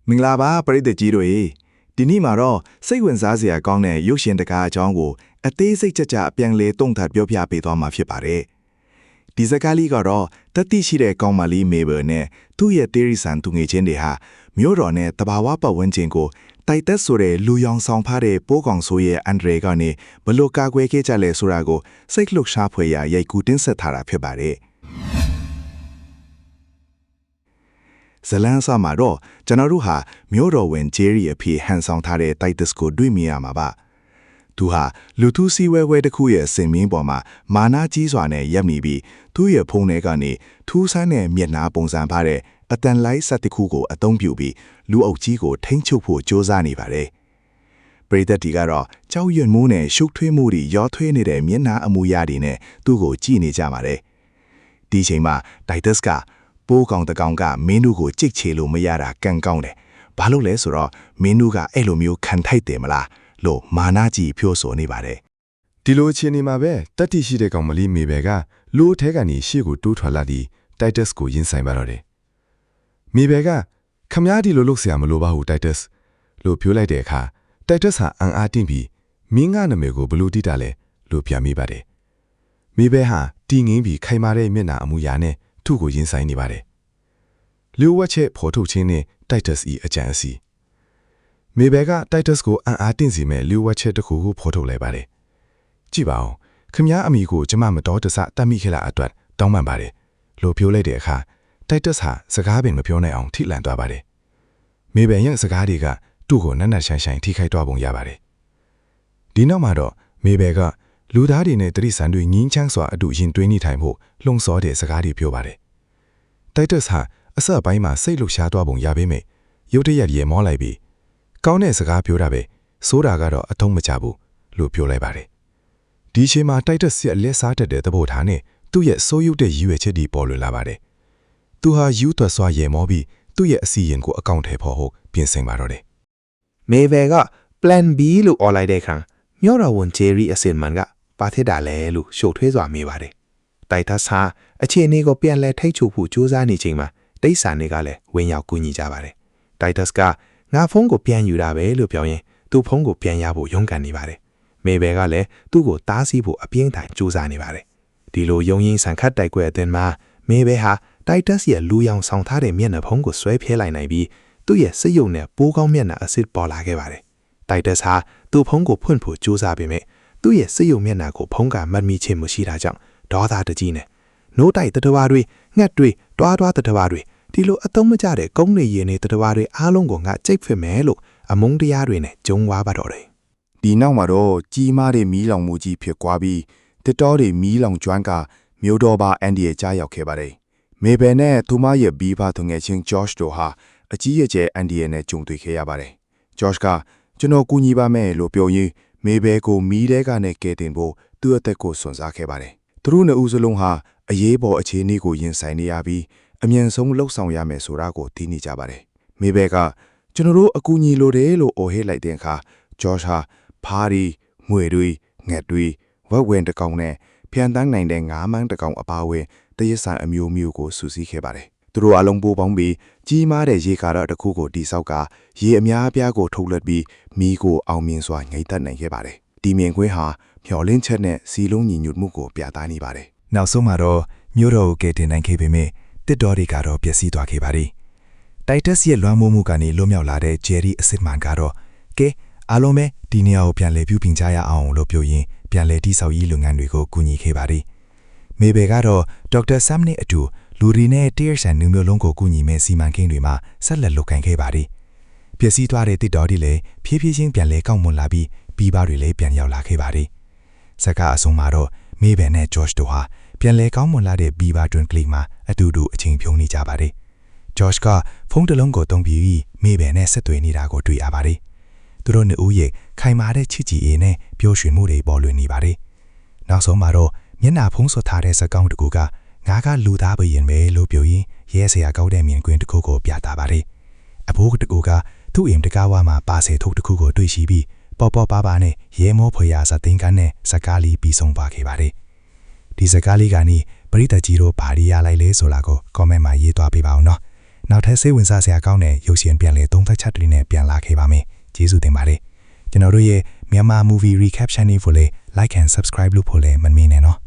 မင်္ဂလာပါပရိသတ်ကြီးတို့ရေဒီနေ့မှာတော့စိတ်ဝင်စားစရာကောင်းတဲ့ရုပ်ရှင်တကားအကြောင်းကိုအသေးစိတ်ကြကြအပြန်လဲတုံ့ထပြောပြပေးသွားမှာဖြစ်ပါတယ်ဒီစကားလေးကတော့တတိရှိတဲ့ကောင်းမလေးမေဘယ်နဲ့သူ့ရဲ့တေရီဆန်သူငယ်ချင်းတွေဟာမြို့တော်နဲ့တဘာဝပတ်ဝန်းကျင်ကိုတိုက်တက်ဆိုတဲ့လူရောင်ဆောင်ဖားတဲ့ပိုးကောင်ဆိုရဲ့အန်ဒရေကနေဘလို့ကာကွယ်ခဲ့ကြလဲဆိုတာကိုစိတ်လှုပ်ရှားဖွယ်ရာရိုက်ကူးတင်ဆက်ထားတာဖြစ်ပါတယ်ဇလန်ဆာမှာတော့ကျွန်တော်တို့ဟာမြို့တော်ဝင်ဂျယ်ရီအဖေဟန်ဆောင်ထားတဲ့တိုက်တက်ကိုတွေ့မြင်ရမှာပါသူဟာလူထုစည်းဝဲတစ်ခုရဲ့စင်မင်းပေါ်မှာမာနာကြီးစွာနဲ့ရပ်မိပြီးသူ့ရဲ့ဖုန်းထဲကနေထူးဆန်းတဲ့မျက်နှာပုံစံပါတဲ့အတန်လိုက်စက်တစ်ခုကိုအသုံးပြုပြီးလူအုပ်ကြီးကိုထိန်းချုပ်ဖို့ကြိုးစားနေပါတယ်ပရိသတ်တီကတော့ကြောက်ရွံ့မှုနဲ့ရှုပ်ထွေးမှုတွေရောထွေးနေတဲ့မျက်နှာအမူအရာတွေနဲ့သူ့ကိုကြည့်နေကြပါတယ်ဒီချိန်မှာဒိုက်တက်စ်ကပိုးကောင်တကောင်ကမင်းတို့ကိုကြိတ်ချေလို့မရတာကန်ကောင်းတယ်ဘာလို့လဲဆိုတော့မင်းတို့ကအဲ့လိုမျိုးခံထိုက်တယ်မလားလို့မာနာကြီးပြောဆိုနေပါတယ်ဒီလိုအခြေအနေမှာပဲတတိရှိတဲ့ကောင်မလေးမေဘယ်ကလူအထဲကနေရှေ့ကိုတိုးထွက်လာပြီးတိုက်တက်စ်ကိုရင်ဆိုင်ပါတော့တယ်မေဘယ်ကခမားဒီလိုလုပ်เสียမလို့ပါဘူးတိုက်တက်စ်လို့ပြောလိုက်တဲ့အခါတိုက်တက်စ်ဟာအံအားတင်းပြီးမင်းကနာမည်ကိုဘလို့တိတာလဲလို့ပြန်မိပါတယ်မေဘယ်ဟာတီငင်းပြီးခိုင်မာတဲ့မျက်နှာအမူအရာနဲ့သူ့ကိုရင်ဆိုင်နေပါတယ်လျှို့ဝှက်ချက်ဖော်ထုတ်ခြင်းနဲ့တိုက်တက်စ်၏အကြံအစီမေဘယ်ကတိုက်တက်စ်ကိုအံအားတင်းစီမဲ့လျှို့ဝှက်ချက်တစ်ခုကိုဖော်ထုတ်လိုက်ပါတယ်ကြည့်ပါဦးခမားအမိကိုကျမမတော်တဆတတ်မိခဲ့လားအတွက်တောင်းပန်ပါတယ်လို့ပြောလိုက်တဲ့အခါတိုက်တက်စ်ဟာစကားပင်မပြောနိုင်အောင်ထိလန့်သွားပါတယ်မေဘယ်ရဲ့စကားတွေကသူ့ကိုနက်နက်ရှိုင်းရှိုင်းထိခိုက်သွားပုံရပါတယ်ဒီနောက်မှာတော့မေဘယ်ကလူသားတွေနဲ့တရိษံတွေငင်းချမ်းစွာအတူရင်တွင်းနေထိုင်ဖို့လှုံ့ဆော်တဲ့စကားတွေပြောပါတယ်တိုက်တက်စ်ဟာအစပိုင်းမှာစိတ်လှုပ်ရှားသွားပုံရပေမဲ့ရုတ်တရက်ရေမောလိုက်ပြီးကောင်းတဲ့စကားပြောတာပဲစိုးတာကတော့အထုံးမချဘူးလို့ပြောလိုက်ပါတယ်ဒီအချိန်မှာတိုက်တက်စ်ရဲ့လက်စားတက်တဲ့သဘောထားနဲ့သူ့ရဲ့စိုးရုပ်တဲ့ရည်ရွယ်ချက်တွေပေါ်လွင်လာပါတယ်သူဟာယူသွက်စွာရေမောပြီးသူ့ရဲ့အစီရင်ကိုအကောင့်ထဲပေါ်ဟုတ်ပြင်ဆင်ပါတော့တယ်မေဘယ်က plan B လို့អော်လိုက်တဲ့အခါမြို့တော်ဝန်ဂျယ်ရီအစင်မန်ကပါထစ်တာလဲလို့ရှုပ်ထွေးစွာမေးပါတယ်တိုက်တက်စ်ဟာအခြေအနေကိုပြန်လဲထိတ်ချုပ်ဖို့ကြိုးစားနေချိန်မှာတိတ်ဆန်တွေကလည်းဝင်ရောက်ကူညီကြပါတယ်တိုက်တက်စ်ကငါဖုန်းကိုပြန်ယူတာပဲလို့ပြောရင်သူ့ဖုန်းကိုပြန်ရဖို့ရုန်းကန်နေပါတယ်မေဘယ်ကလည်းသူ့ကိုတားဆီးဖို့အပြင်းထန်ကြိုးစားနေပါတယ်ဒီလိုယုံရင်ဆန်ခတ်တိုက်ကွက်အတင်မှာမေဘယ်ဟာတိုက်တက်စ်ရဲ့လူရောင်ဆောင်ထားတဲ့မျက်နှာဖုံးကိုဆွဲဖျဲလိုက်နိုင်ပြီးသူ့ရဲ့စိတ်ယုံနဲ့ပိုးကောင်းမျက်နှာအစစ်ပေါ်လာခဲ့ပါတယ်တိုက်တက်စ်ဟာသူ့ဖုံးကိုဖွင့်ဖို့ကြိုးစားပေမဲ့သူ့ရဲ့စိတ်ယုံမျက်နှာကိုဖုံးကမတ်မိခြင်းမရှိတာကြောင့်ဒေါသတကြီးနဲ့နိုးတိုက်တတဝါတွေငှက်တွေတွားတတဝါတွေဒီလိုအသုံးမကျတဲ့ကုန်းနေရင်နေတတဝါတွေအားလုံးကိုငါကြိတ်ဖစ်မယ်လို့အမုန်းတရားတွေနဲ့ဂျုံဝါပါတော့တယ်ဒီနောက်မှာတော့ကြီးမားတဲ့မီးလောင်မှုကြီးဖြစ်သွားပြီးတစ်တော်တွေမီးလောင်ကျွမ်းကမြို့တော်ပါအန်ဒီရဲ့ကြားရောက်ခဲ့ပါတယ်မေဘယ်နဲ့သူမရဲ့ဘီဖာသူငယ်ချင်းဂျော့ချ်တို့ဟာအကြီးအကျယ်အန်ဒီရဲ့နဲ့ကြုံတွေ့ခဲ့ရပါတယ်ဂျော့ချ်ကကျွန်တော်ကူညီပါမယ်လို့ပြောရင်းမေဘယ်ကိုမီးတဲကနေကယ်တင်ဖို့သူ့အသက်ကိုစွန့်စားခဲ့ပါတယ်သူတို့နှစ်ဦးစလုံးဟာအရေးပေါ်အခြေအနေကိုရင်ဆိုင်နေရပြီးအမြန်ဆုံးလှုပ်ဆောင်ရမယ်ဆိုတာကိုသိနေကြပါတယ်မေဘယ်ကကျွန်တော်တို့အကူအညီလိုတယ်လို့အော်ဟစ်လိုက်တဲ့အခါဂျော့ချ်ဟာဖားရီငွေတွေငှက်တွေဝက်ဝင်တကောင်နဲ့ဖြန်တန်းနိုင်တဲ့ငါးမန်းတကောင်အပါအဝင်တရဆန်အမျိုးမျိုးကိုစုစည်းခဲ့ပါတယ်သူတို့အလုံးပိုးပေါင်းပြီးကြီးမားတဲ့ရေကားတစ်ခုကိုတိဆောက်ကရေအများအပြားကိုထုတ်လွှတ်ပြီးမီးကိုအောင်မြင်စွာငိမ့်သက်နိုင်ခဲ့ပါတယ်ဒီမြင်ကွင်းဟာမျော်လင့်ချက်နဲ့စီလုံးညီညွတ်မှုကိုပြသနေပါတယ်နောက်ဆုံးမှာတော့မြို့တော်ကိုကယ်တင်နိုင်ခဲ့ပေမဲ့တစ်တော်တွေကတော့ပျက်စီးသွားခဲ့ပါတယ်တိုက်တက်စ်ရဲ့လွှမ်းမိုးမှုကနေလွတ်မြောက်လာတဲ့ဂျယ်ရီအစစ်မန်ကတော့ကဲအားလုံးပဲဒီနေရာကိုပြန်လည်ပြုပြင်ကြရအောင်လို့ပြောရင်းပြန်လည်တိဆောက်ရေးလုပ်ငန်းတွေကိုကူညီခဲ့ပါတယ်မေဘယ်ကတော့ဒေါက်တာဆမ်နဲ့အတူလူတွေနဲ့တရဆန်နူမျိုးလုံးကိုကူညီမဲ့စီမံကိန်းတွေမှာဆက်လက်လုပ်ကိုင်ခဲ့ပါတယ်ပျက်စီးသွားတဲ့တစ်တော်တွေလည်းဖြည်းဖြည်းချင်းပြန်လည်ကောက်မွန်လာပြီးပြီးပါတွေလည်းပြန်ရောက်လာခဲ့ပါတယ်ဇက်ကအဆုံးမှာတော့မေဘယ်နဲ့ဂျော့ချ်တို့ဟာပြန်လည်ကောင်းမွန်လာတဲ့ဘီဘာတွင်ကလီမှာအတူတူအချိန်ဖြုံးနေကြပါတယ်ဂျော့ချ်ကဖုန်းတစ်လုံးကိုသုံးပြီးမေဘယ်နဲ့ဆက်သွယ်နေတာကိုတွေ့ရပါတယ်သူတို့နှစ်ဦးရဲ့ခိုင်မာတဲ့ချစ်ကြည်ရေးနဲ့ပျော်ရွှင်မှုတွေပေါ်လွင်နေပါတယ်နောက်ဆုံးမှာတော့မျက်နှာဖုံးဆွထားတဲ့စကောင်းတစ်ခုကငါကလူသားပဲရင်ပဲလို့ပြောရင်းရဲစရာကောင်းတဲ့မြင်ကွင်းတစ်ခုကိုပြသပါတယ်အဖိုးတစ်ခုကသူ့အိမ်တကားဝါမှာပါစေထုတ်တစ်ခုကိုတွေ့ရှိပြီးပေါ်ပေါ်ပါပါနဲ့ရဲမောဖွေရာစသိန်းကန်းနဲ့စကားလေးပြီးဆုံးသွားခဲ့ပါတယ်ဒီစကားလေးကနေပရိသတ်ကြီးတို့ဘာရီရလိုက်လဲဆိုတာကို comment မှာရေးသွားပေးပါဦးနော် နောက်ထပ်စိတ်ဝင်စားစရာကောင်းတဲ့ရုပ်ရှင်ပြန်လည်သုံးသပ်ချက်တွေနဲ့ပြန်လာခဲ့ပါမယ်ကျေးဇူးတင်ပါတယ်ကျွန်တော်တို့ရဲ့မြန်မာ movie recap channel ကိုလည်း like and subscribe လုပ်ဖို့လည်းမမေ့နဲ့နော်